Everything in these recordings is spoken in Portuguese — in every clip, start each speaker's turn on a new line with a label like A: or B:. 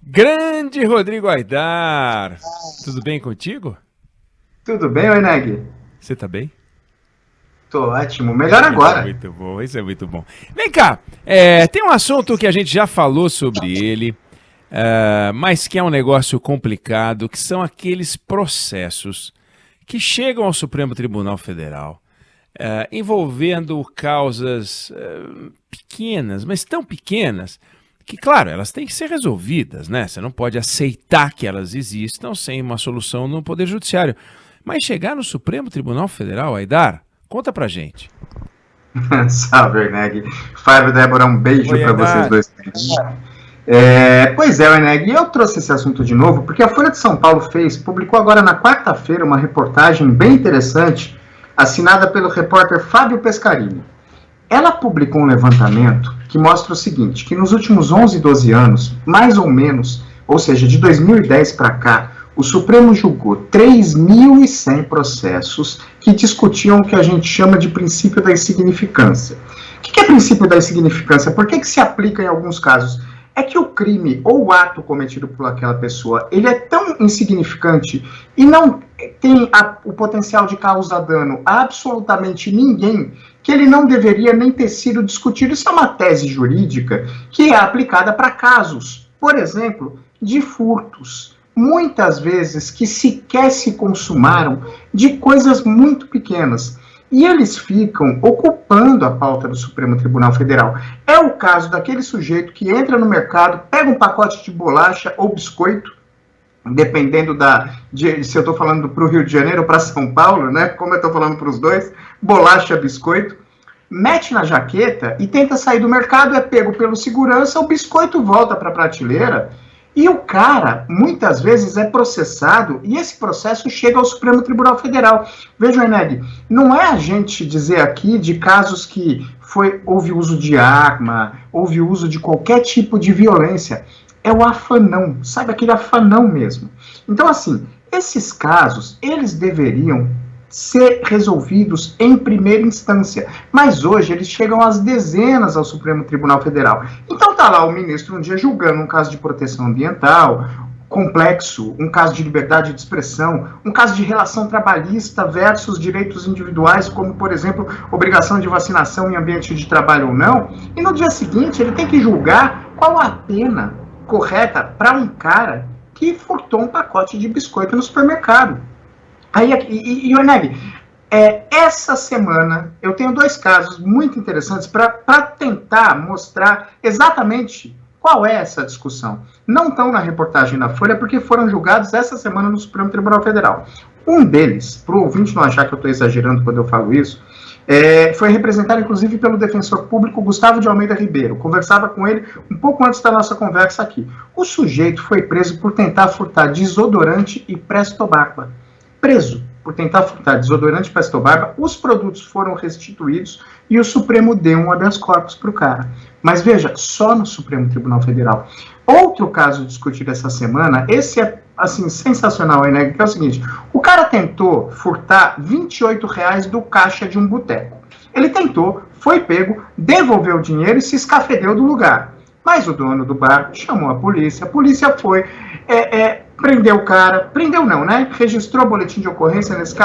A: Grande Rodrigo Aidar, tudo bem contigo?
B: Tudo bem, Oeneg?
A: Você tá bem?
B: Tô ótimo. Melhor
A: Isso é
B: agora.
A: muito bom, isso é muito bom. Vem cá, tem um assunto que a gente já falou sobre ele, mas que é um negócio complicado, que são aqueles processos que chegam ao Supremo Tribunal Federal, envolvendo causas pequenas, mas tão pequenas, que, claro, elas têm que ser resolvidas, né? Você não pode aceitar que elas existam sem uma solução no Poder Judiciário. Mas chegar no Supremo Tribunal Federal, Aidar, conta pra gente.
B: Salve, Oeneg. Fábio, Débora, um beijo
A: Oi,
B: para vocês
A: Aidar.
B: dois. Pois é, Oeneg, eu trouxe esse assunto de novo porque a Folha de São Paulo publicou agora na quarta-feira uma reportagem bem interessante, assinada pelo repórter Fábio Pescarini. Ela publicou um levantamento que mostra o seguinte, que nos últimos 11, 12 anos, mais ou menos, ou seja, de 2010 para cá, o Supremo julgou 3.100 processos que discutiam o que a gente chama de princípio da insignificância. O que é princípio da insignificância? Por que se aplica em alguns casos? É que o crime ou o ato cometido por aquela pessoa, ele é tão insignificante e não tem o potencial de causar dano a absolutamente ninguém, que ele não deveria nem ter sido discutido. Isso é uma tese jurídica que é aplicada para casos, por exemplo, de furtos, muitas vezes que sequer se consumaram, de coisas muito pequenas. E eles ficam ocupando a pauta do Supremo Tribunal Federal. É o caso daquele sujeito que entra no mercado, pega um pacote de bolacha ou biscoito, dependendo se eu estou falando para o Rio de Janeiro ou para São Paulo, né? Como eu estou falando para os dois, bolacha, biscoito, mete na jaqueta e tenta sair do mercado, é pego pelo segurança, o biscoito volta para a prateleira e o cara, muitas vezes, é processado e esse processo chega ao Supremo Tribunal Federal. Veja, Eneg, não é a gente dizer aqui de casos que houve uso de arma, houve uso de qualquer tipo de violência. É o afanão, sabe, aquele afanão mesmo. Então, assim, esses casos, eles deveriam ser resolvidos em primeira instância, mas hoje eles chegam às dezenas ao Supremo Tribunal Federal. Então tá lá o ministro um dia julgando um caso de proteção ambiental complexo, um caso de liberdade de expressão, um caso de relação trabalhista versus direitos individuais, como, por exemplo, obrigação de vacinação em ambiente de trabalho ou não, e no dia seguinte ele tem que julgar qual a pena correta para um cara que furtou um pacote de biscoito no supermercado. Aí, Oneg, essa semana eu tenho dois casos muito interessantes para tentar mostrar exatamente qual é essa discussão. Não estão na reportagem da Folha porque foram julgados essa semana no Supremo Tribunal Federal. Um deles, para o ouvinte não achar que eu estou exagerando quando eu falo isso, foi representado inclusive pelo defensor público Gustavo de Almeida Ribeiro. Conversava com ele um pouco antes da nossa conversa aqui. O sujeito foi preso por tentar furtar desodorante e Presto Barba. Preso por tentar furtar desodorante e Presto Barba, os produtos foram restituídos e o Supremo deu um habeas corpus para o cara. Mas veja, só no Supremo Tribunal Federal. Outro caso discutido essa semana, esse é assim, sensacional, né? Que é o seguinte, o cara tentou furtar R$ 28 do caixa de um boteco. Ele tentou, foi pego, devolveu o dinheiro e se escafedeu do lugar. Mas o dono do bar chamou a polícia foi, prendeu o cara, prendeu não, né? Registrou o boletim de ocorrência, nesse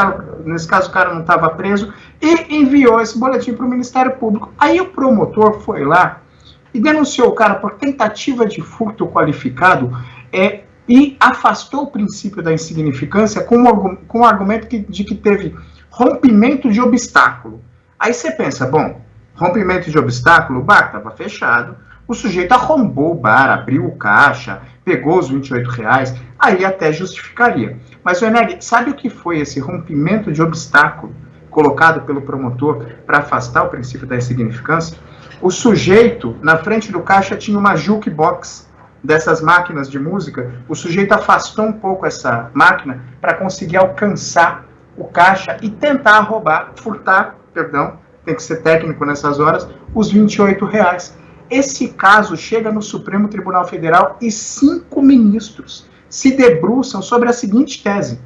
B: caso o cara não estava preso, e enviou esse boletim para o Ministério Público. Aí o promotor foi lá e denunciou o cara por tentativa de furto qualificado e afastou o princípio da insignificância com o argumento de que teve rompimento de obstáculo. Aí você pensa, bom, rompimento de obstáculo, o bar estava fechado, o sujeito arrombou o bar, abriu o caixa, pegou os R$ 28, aí até justificaria. Mas, Eneg, sabe o que foi esse rompimento de obstáculo colocado pelo promotor para afastar o princípio da insignificância? O sujeito, na frente do caixa, tinha uma jukebox dessas máquinas de música. O sujeito afastou um pouco essa máquina para conseguir alcançar o caixa e tentar furtar, tem que ser técnico nessas horas, os R$ 28. Esse caso chega no Supremo Tribunal Federal e 5 ministros se debruçam sobre a seguinte tese.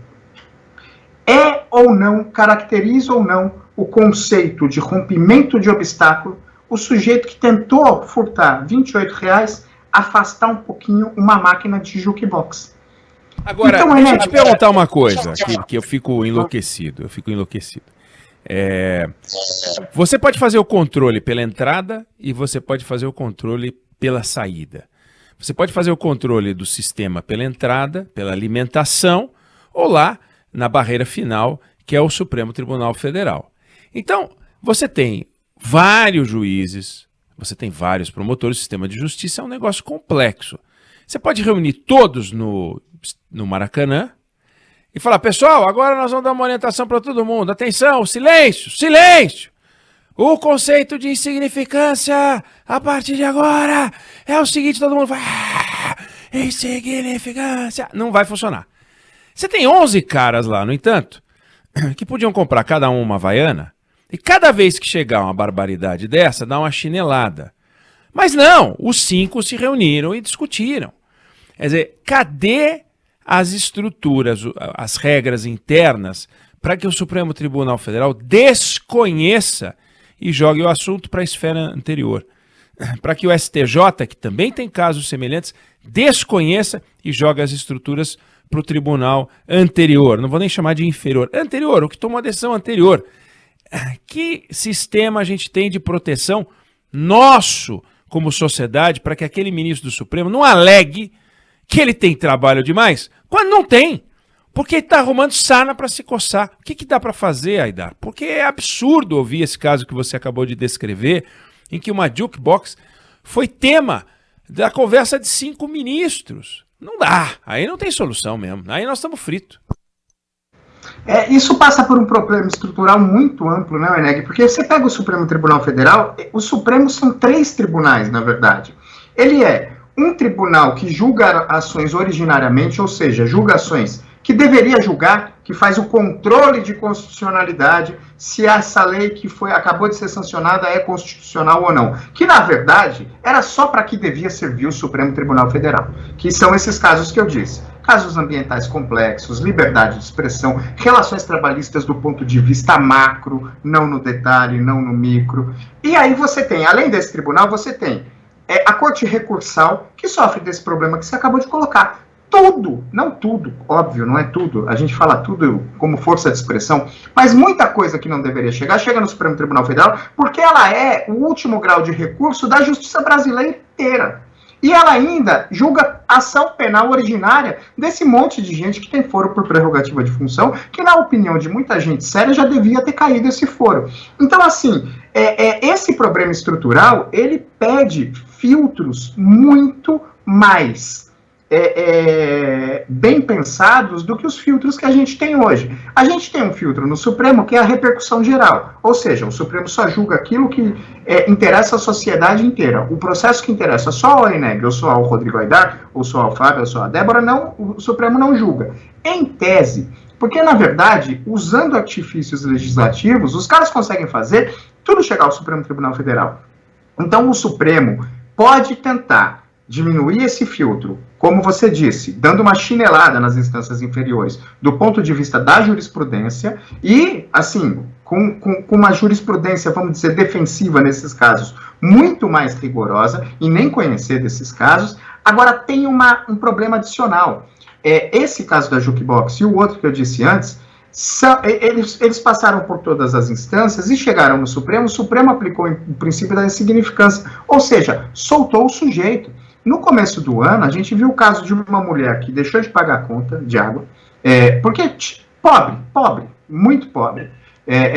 B: Caracteriza ou não o conceito de rompimento de obstáculo o sujeito que tentou furtar R$ 28 afastar um pouquinho uma máquina de jukebox.
A: Agora,
B: Então,
A: deixa eu te perguntar uma coisa, que eu fico enlouquecido, Você pode fazer o controle pela entrada e você pode fazer o controle pela saída. Você pode fazer o controle do sistema pela entrada, pela alimentação, ou lá na barreira final, que é o Supremo Tribunal Federal. Então, você tem vários juízes, você tem vários promotores, o sistema de justiça é um negócio complexo. Você pode reunir todos no Maracanã e falar, pessoal, agora nós vamos dar uma orientação para todo mundo. Atenção, silêncio, silêncio! O conceito de insignificância, a partir de agora, é o seguinte, todo mundo vai... Insignificância! Não vai funcionar. Você tem 11 caras lá, no entanto, que podiam comprar cada um uma Havaiana, e cada vez que chegar uma barbaridade dessa, dá uma chinelada. Mas não, os 5 se reuniram e discutiram. Quer dizer, cadê as estruturas, as regras internas, para que o Supremo Tribunal Federal desconheça e jogue o assunto para a esfera anterior? Para que o STJ, que também tem casos semelhantes, desconheça e jogue as estruturas para o tribunal anterior. Não vou nem chamar de inferior. Anterior, o que tomou a decisão anterior. Que sistema a gente tem de proteção nosso, como sociedade, para que aquele ministro do Supremo não alegue que ele tem trabalho demais, quando não tem? Porque ele está arrumando sarna para se coçar. O que dá para fazer, Aidar? Porque é absurdo ouvir esse caso que você acabou de descrever, em que uma jukebox foi tema da conversa de 5 ministros. Não dá, aí não tem solução mesmo, aí nós estamos fritos.
B: Isso passa por um problema estrutural muito amplo, né, Werneck? Porque você pega o Supremo Tribunal Federal, o Supremo são 3 tribunais, na verdade. Ele é um tribunal que julga ações originariamente, ou seja, julga ações que deveria julgar, que faz o controle de constitucionalidade, se essa lei que acabou de ser sancionada é constitucional ou não. Que, na verdade, era só para que devia servir o Supremo Tribunal Federal, que são esses casos que eu disse. Casos ambientais complexos, liberdade de expressão, relações trabalhistas do ponto de vista macro, não no detalhe, não no micro. E aí você tem, além desse tribunal, você tem a Corte Recursal, que sofre desse problema que você acabou de colocar. Tudo, não tudo, óbvio, não é tudo, a gente fala tudo como força de expressão, mas muita coisa que não deveria chegar, chega no Supremo Tribunal Federal, porque ela é o último grau de recurso da justiça brasileira inteira. E ela ainda julga ação penal originária desse monte de gente que tem foro por prerrogativa de função, que na opinião de muita gente séria já devia ter caído esse foro. Então, assim, esse problema estrutural, ele pede filtros muito mais bem pensados do que os filtros que a gente tem hoje. A gente tem um filtro no Supremo que é a repercussão geral, ou seja, o Supremo só julga aquilo que interessa à sociedade inteira. O processo que interessa só ao Werneck, ou só ao Rodrigo Aidar, ou só ao Fábio, ou só à Débora, não, o Supremo não julga. Em tese, porque na verdade, usando artifícios legislativos, os caras conseguem fazer tudo chegar ao Supremo Tribunal Federal. Então o Supremo pode tentar diminuir esse filtro, como você disse, dando uma chinelada nas instâncias inferiores, do ponto de vista da jurisprudência, e, assim, com uma jurisprudência, vamos dizer, defensiva nesses casos, muito mais rigorosa, e nem conhecer desses casos. Agora, tem um problema adicional. Esse caso da jukebox e o outro que eu disse antes, eles passaram por todas as instâncias e chegaram no Supremo. O Supremo aplicou o princípio da insignificância, ou seja, soltou o sujeito. No começo do ano, a gente viu o caso de uma mulher que deixou de pagar a conta de água, porque pobre, muito pobre,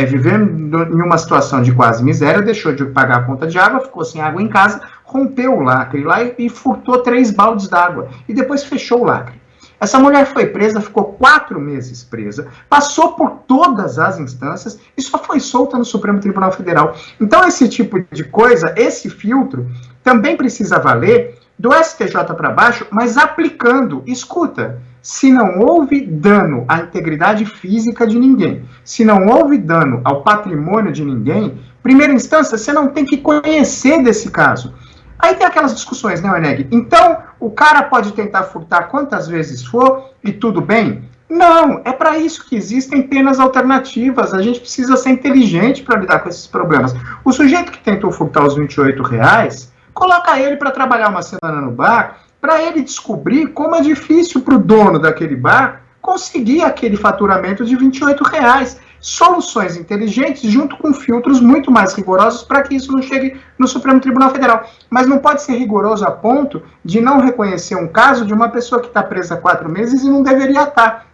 B: vivendo em uma situação de quase miséria, deixou de pagar a conta de água, ficou sem água em casa, rompeu o lacre lá e furtou 3 baldes d'água, e depois fechou o lacre. Essa mulher foi presa, ficou 4 meses presa, passou por todas as instâncias e só foi solta no Supremo Tribunal Federal. Então, esse tipo de coisa, esse filtro, também precisa valer do STJ para baixo, mas aplicando. Escuta, se não houve dano à integridade física de ninguém, se não houve dano ao patrimônio de ninguém, primeira instância, você não tem que conhecer desse caso. Aí tem aquelas discussões, né, Werneck? Então, o cara pode tentar furtar quantas vezes for e tudo bem? Não, é para isso que existem penas alternativas. A gente precisa ser inteligente para lidar com esses problemas. O sujeito que tentou furtar os R$28, coloca ele para trabalhar uma semana no bar, para ele descobrir como é difícil para o dono daquele bar conseguir aquele faturamento de R$28. Soluções inteligentes junto com filtros muito mais rigorosos para que isso não chegue no Supremo Tribunal Federal. Mas não pode ser rigoroso a ponto de não reconhecer um caso de uma pessoa que está presa há 4 meses e não deveria estar.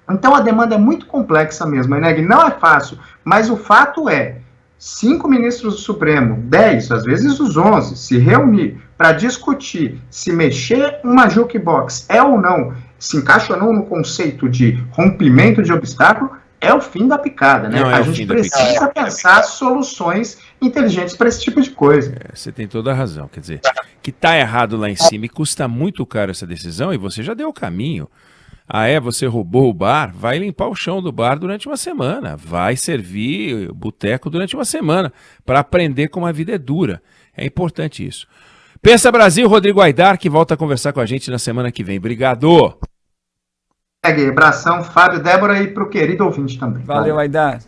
B: Então a demanda é muito complexa mesmo, Eneg, não é fácil, mas o fato é, 5 ministros do Supremo, 10, às vezes os 11, se reunir para discutir se mexer uma jukebox é ou não, se encaixa ou não no conceito de rompimento de obstáculo, é o fim da picada, né? A gente precisa pensar soluções inteligentes para esse tipo de coisa.
A: Você tem toda a razão, quer dizer, que está errado lá em cima e custa muito caro essa decisão, e você já deu o caminho. Você roubou o bar, vai limpar o chão do bar durante uma semana, vai servir boteco durante uma semana, para aprender como a vida é dura. É importante isso. Pensa Brasil, Rodrigo Aidar, que volta a conversar com a gente na semana que vem. Obrigado.
B: Abração, Fábio, Débora, e para o querido ouvinte também.
C: Valeu, Aidar.